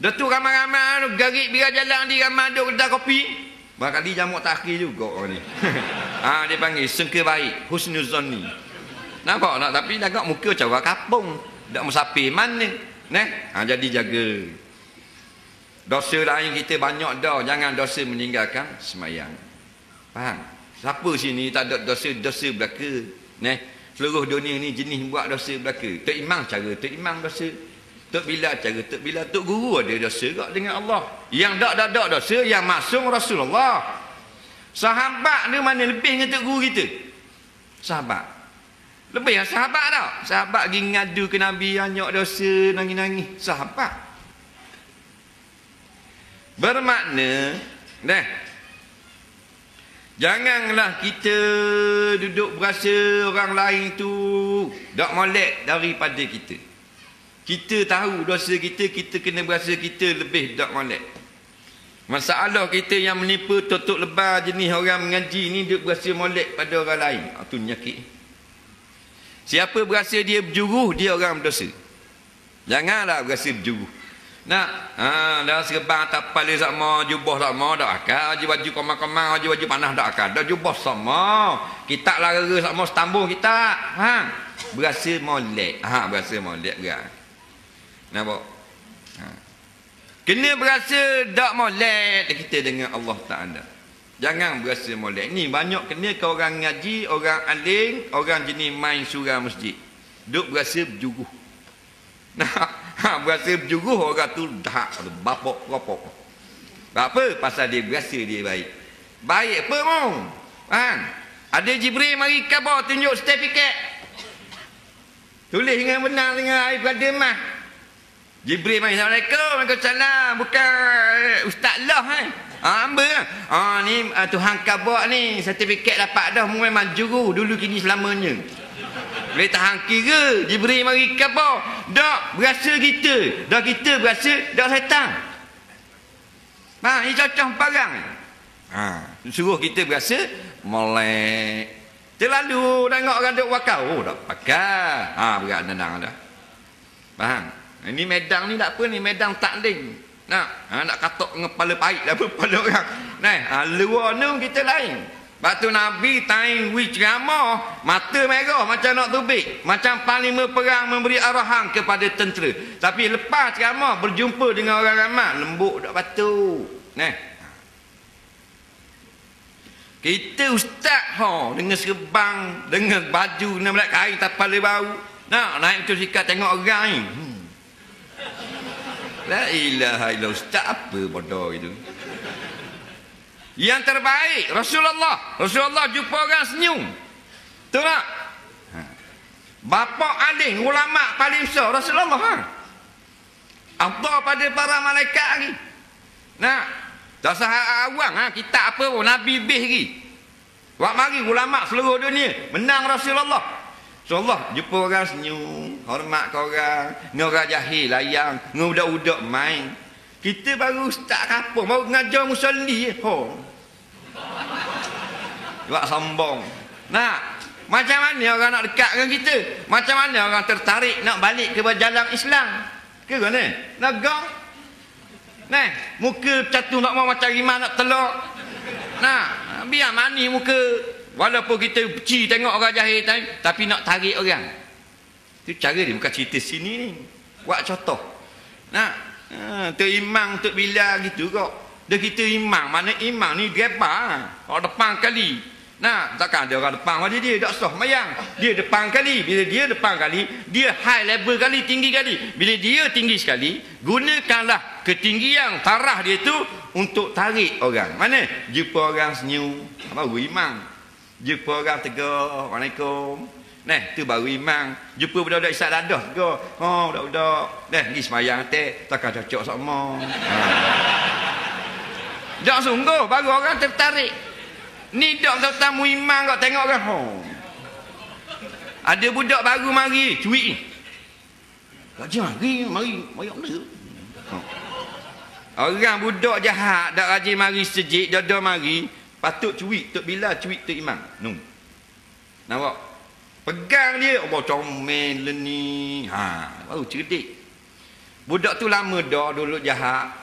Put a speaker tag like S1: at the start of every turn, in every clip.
S1: Dah tu ramai-ramai tu garik biar jalan di ramai duk kedai kopi. Barangkali jamak takhir juga orang ni. Dia panggil sangka baik, husnuzanni. Nampak nak, tapi agak muka cara kampung. Tak musafir mana. Jadi jaga. Dosa lain kita banyak dah, jangan dosa meninggalkan semayang. Faham? Siapa sini tak ada dosa belaka? Seluruh dunia ni jenis buat dosa belaka. Tok Imam cara Tok Imam dosa. Tok Bilal cara Tok Bilal. Tok Guru ada dosa juga dengan Allah. Yang tak ada dosa, yang maksum Rasulullah. Sahabat ni mana lebih dengan Tok Guru kita? Sahabat. Lebih lah sahabat tak? Sahabat pergi ngadu ke Nabi, banyak dosa, nangis-nangis. Sahabat. Bermakna, janganlah kita duduk berasa orang lain tu tak molek daripada kita. Kita tahu dosa kita, kita kena berasa kita lebih tak molek. Masalah kita yang menipu tutup lebar jenis orang mengaji ni duduk berasa molek pada orang lain. Itu penyakit. Siapa berasa dia berjuruh, dia orang berdosa. Janganlah berasa berjuruh. Dah serban tapal dia sama, jubah sama, tak akal. Baju komang-komang, baju panas tak akal. Dah jubah sama. Kita lara sama setambung kita. Berasa molek. Berasa molek gerak. Nampak? Kena berasa tak molek kita dengan Allah Ta'ala. Jangan berasa molek. Ni banyak kena ke orang ngaji, orang alim, orang jenis main surah masjid. Duk berasa berjuruh. Berasa berjuruh orang tu dah bapok. Apa? Pasal dia berasa dia baik. Baik apa mong? Ada Jibril mari khabar tunjuk sertifikat. Tulis dengan benar dengan air berdemah. Jibril mari, Assalamualaikum. Waalaikumsalam. Bukan Ustaz lah hamba ni Tuhan khabar ni sertifikat dapat dah memang juru dulu kini selamanya. Boleh tahan kira Jibril mari khabar. Tak berasa kita. Dah kita berasa dah syaitan. Ini cocok barang. Suruh kita berasa molek. Terlalu tengok orang duk wakau. Tak pakai. Berat nendang dah. Faham? Ini medang ni tak apa ni. Medang taklim. Nak katok dengan kepala pahit dah apa kepala orang. Luar ni kita lain. Batu Nabi tain ceramah, mata merah macam nak tubik, macam panglima perang memberi arahan kepada tentera. Tapi lepas ceramah berjumpa dengan orang ramai, lembut dak batu. Kita ustaz dengan serban, dengan baju dengan belak kain tapal dia bau. Naik tu sikat tengok orang ni. La ilaha illallah, ustaz apa bodoh itu. Yang terbaik Rasulullah jumpa orang senyum. Betul tak? Bapa alim ulama paling besar Rasulullah. Afdal pada para malaikat lagi. Tak sah awang kita apa pun Nabi bih lagi. Wak mari ulama seluruh dunia menang Rasulullah. Rasulullah jumpa orang senyum, hormat ke orang, dengan orang jahil layang, dengan budak-budak main. Kita baru start kampung, baru ngajar musalli. Buat sombong. Macam mana orang nak dekat dengan kita? Macam mana orang tertarik nak balik ke jalan Islam? Ke mana? Nak gong? Muka catu nak mau macam rimah nak telur. Biar manis muka. Walaupun kita benci tengok orang jahil tapi nak tarik orang. Itu cara dia, bukan cerita sini ni. Buat contoh. Tok Imam, Tok Bilal gitu kok. Dia kita imam, mana imam ni driver. Orang depan kali. Takkan ada orang depan pada dia, tak sah mayang. Dia depan kali. Bila dia depan kali, dia high level kali, tinggi kali. Bila dia tinggi sekali, gunakanlah ketinggian tarah dia tu untuk tarik orang. Mana? Jumpa orang senyum, baru imam. Jumpa orang tegur, Waalaikumsalam. Tu baru imam. Jumpa budak-budak isyak dadah tegur. Budak-budak. Pergi semayang takkan cocok sama. Tak sungguh, baru orang tertarik. Ni dak tamu imam kau tengok kan. Ada budak baru mari, cuik ni. Tak jari, mari mana? Orang budak jahat dak rajin mari sejik, dada mari, patut cuik Tok Bilal, cuik Tok Imam. Nampak? Pegang dia, comel ni. Baru cerdik. Budak tu lama dah dulu jahat.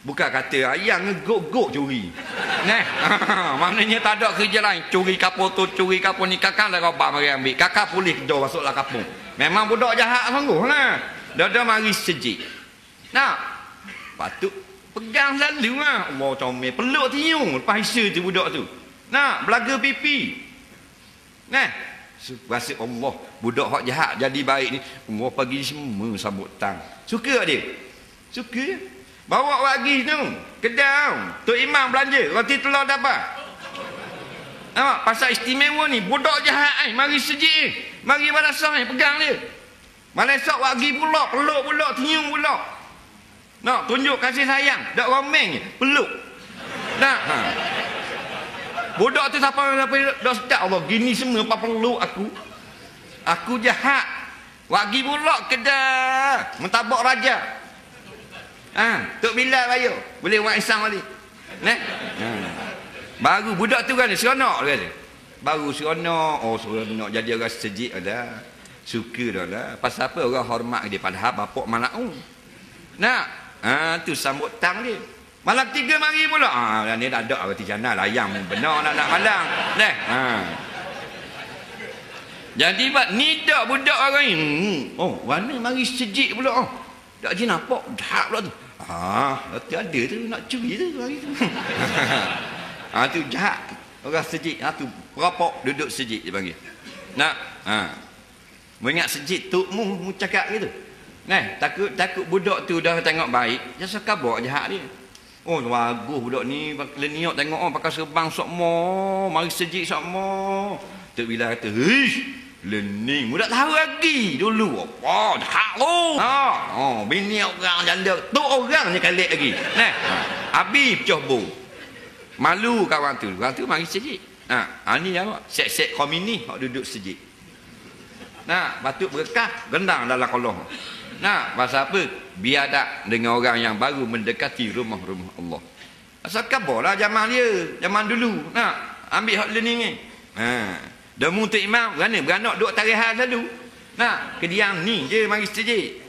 S1: Bukan kata ayang ngegok-gok curi. Nah, maknanya tak ada kerja lain. Curi kapur tu, curi kapur ni. Kakak dah robak mari ambil. Kakak pulih kejar masuklah kapur. Memang budak jahat sanggup lah. Dah mari sejik. Nah, patut pegang selalu lah. Allah comel. Peluk tiung. Lepas isa tu budak tu. Nah, belaga pipi. Nah, rasa Allah. Budak hak jahat jadi baik ni. Allah pagi semua sambut tang. Suka dia? Suka. Bawa wagi tu. Kedai. Tok Imam belanja. Roti telur dapat. Nampak? Pasal istimewa ni. Budak jahat ni. Mari sejik ni. Mari barasah ni. Pegang dia. Malam esok wagi pula. Peluk pula. Tiung pula. Nak tunjuk kasih sayang. Tak romeng je. Peluk. Nak. Ha. Budak tu siapa dah sedap Allah. Gini semua apa peluk aku. Aku jahat. Wagi pula kedai. Mentabak raja. Tok Bilal bayar. Boleh buat isang balik. Nah. Baru budak tu kan seronok dia kata. Baru seronok. Oh seronok jadi orang sejik dah. Suka dah lah. Pasal apa orang hormat dia padahal bapak malaun. Nah. Tu sambut tang dia. Malam 3 mari pula. Ni dah ada roti canai layang benar nak malang. Nah. Jadi ni dak budak orang ni. Oh, warna mari sejik pula. Tak je nampak jahat pula tu. Roti ada tu nak curi tu hari tu. Tu jahat. Orang sejik. Tu perapak duduk sejik dia panggil. Nak. Mengingat sejik tu mu cakap gitu. Nah, takut budak tu dah tengok baik, dia sekabak jahat dia. Oh, bagus budak ni, leniok tengok pakai serban sokmo, mari sejik sokmo. Tok Bilal kata, "Ish, lening, budak tahu lagi dulu. Apa jahat tu." Bini orang janda, tu orang ni kalik lagi. Nah, habis pecah bom. Malu kawan tu mari sejik. Ni apa? Set-set komini hak duduk sejik. Nah, batuk berkah gendang dalam kolong. Nah, pasal apa? Biar tak dengan orang yang baru mendekati rumah-rumah Allah. Asal kabarlah zaman dia, zaman dulu. Nah, ambil hak learning ni. Dah muntah imam, beranak duk tarihan selalu. Nah, kediang ni je mari sejik.